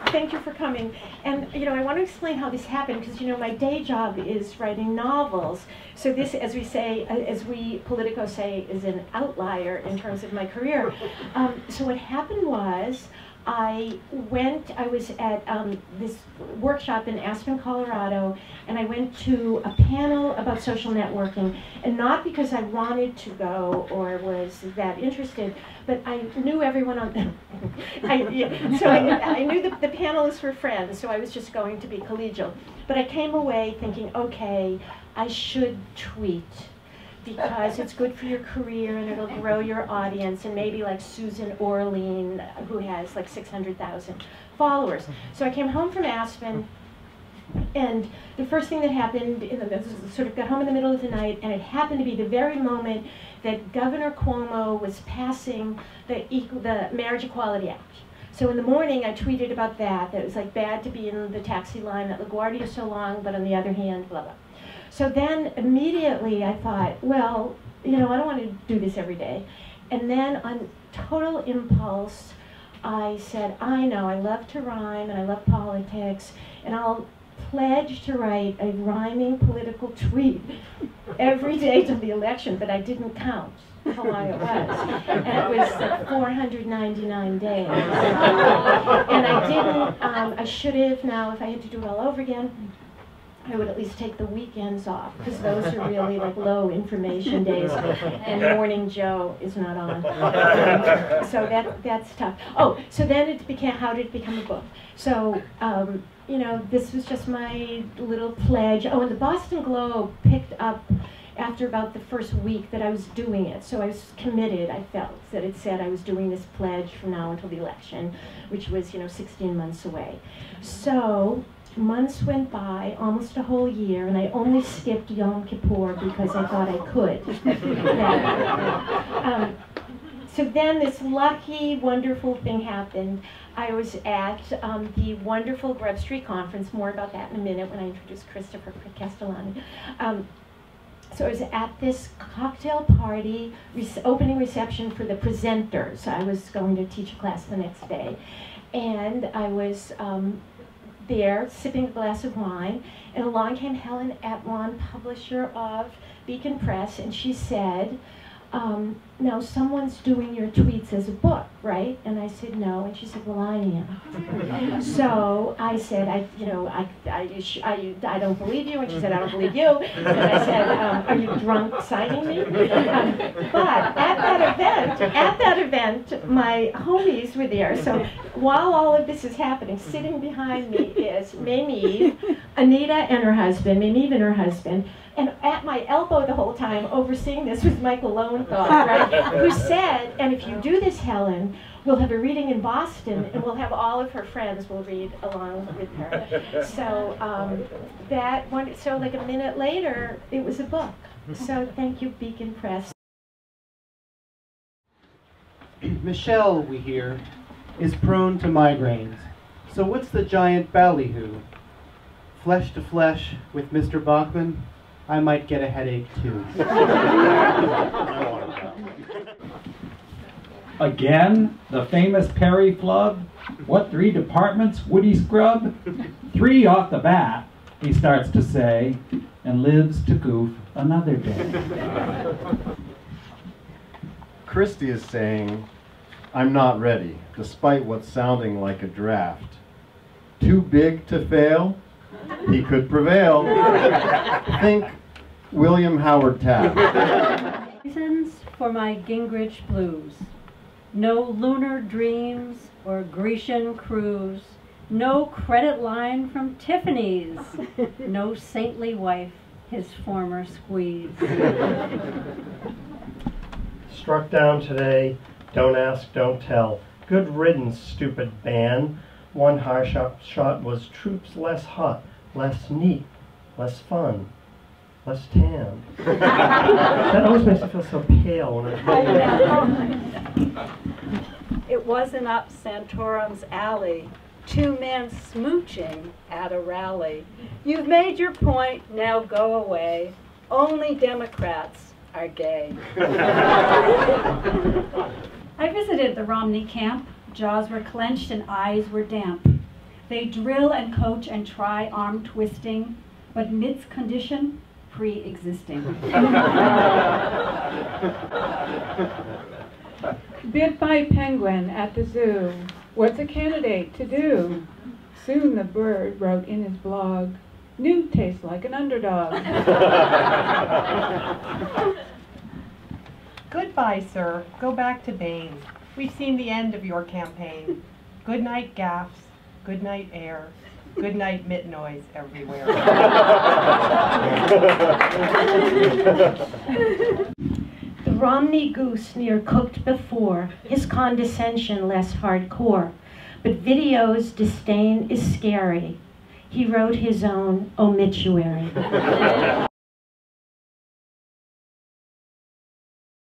thank you for coming. And I want to explain how this happened, because my day job is writing novels. So this, as we politicos say, is an outlier in terms of my career. So what happened was, I was at this workshop in Aspen, Colorado, and I went to a panel about social networking, and not because I wanted to go or was that interested, but I knew everyone on, so I knew the panelists were friends, so I was just going to be collegial. But I came away thinking, okay, I should tweet, because it's good for your career and it'll grow your audience, and maybe like Susan Orlean, who has like 600,000 followers. So I came home from Aspen, and the first thing that happened, sort of got home in the middle of the night, and it happened to be the very moment that Governor Cuomo was passing the Marriage Equality Act. So in the morning I tweeted about that it was like bad to be in the taxi line at LaGuardia is so long, but on the other hand, blah, blah. So then immediately I thought, well, I don't want to do this every day. And then on total impulse, I said, I know, I love to rhyme and I love politics, and I'll pledge to write a rhyming political tweet every day till the election, but I didn't count how long it was. And it was 499 days. And I didn't, I should have now, if I had to do it all over again, I would at least take the weekends off, because those are really like low information days, and Morning Joe is not on. So that's tough. Oh, so then it became, how did it become a book? So, this was just my little pledge. Oh, and the Boston Globe picked up after about the first week that I was doing it. So I was committed, I felt, that it said I was doing this pledge from now until the election, which was, 16 months away. So months went by, almost a whole year, and I only skipped Yom Kippur because I thought I could. So then this lucky, wonderful thing happened. I was at the wonderful Grub Street Conference, more about that in a minute when I introduce Christopher Castellani. So I was at this cocktail party, opening reception for the presenters. I was going to teach a class the next day. And I was there sipping a glass of wine, and along came Helen Atwan, publisher of Beacon Press, and she said, now someone's doing your tweets as a book, right? And I said, no, and she said, well, I am. So I said, I don't believe you, and she said, I don't believe you. And I said, are you drunk signing me? But at that event, my homies were there. So while all of this is happening, sitting behind me is Mameve, Anita and her husband, Mameve and her husband, and at my elbow the whole time, overseeing this, was Michael Lowenthal, right, who said, and if you do this, Helen, we'll have a reading in Boston, and we'll have all of her friends will read along with her. So so like a minute later, it was a book. So thank you, Beacon Press. Michele, we hear, is prone to migraines. So what's the giant ballyhoo? Flesh to flesh with Mr. Bachmann? I might get a headache too. Again, the famous Perry flub. What 3 departments would he scrub? 3 off the bat, he starts to say, and lives to goof another day. Christie is saying, I'm not ready, despite what's sounding like a draft. Too big to fail? He could prevail. Think William Howard Taft. Reasons for my Gingrich blues. No lunar dreams or Grecian cruise. No credit line from Tiffany's. No saintly wife, his former squeeze. Struck down today, don't ask, don't tell. Good riddance, stupid ban. One harsh shot was troops less hot, less neat, less fun, less tan. That always makes me feel so pale when I It wasn't up Santorum's alley. 2 men smooching at a rally. You've made your point, now go away. Only Democrats are gay. I visited the Romney camp. Jaws were clenched and eyes were damp. They drill and coach and try arm twisting, but Mitt's condition, pre-existing. Bit by penguin at the zoo. What's a candidate to do? Soon the bird wrote in his blog, Newt tastes like an underdog. Goodbye, sir. Go back to Bain. We've seen the end of your campaign. Good night, Gaffes. Good night, air. Good night, Mitt noise everywhere. The Romney goose near cooked before, his condescension less hardcore, but video's disdain is scary. He wrote his own obituary.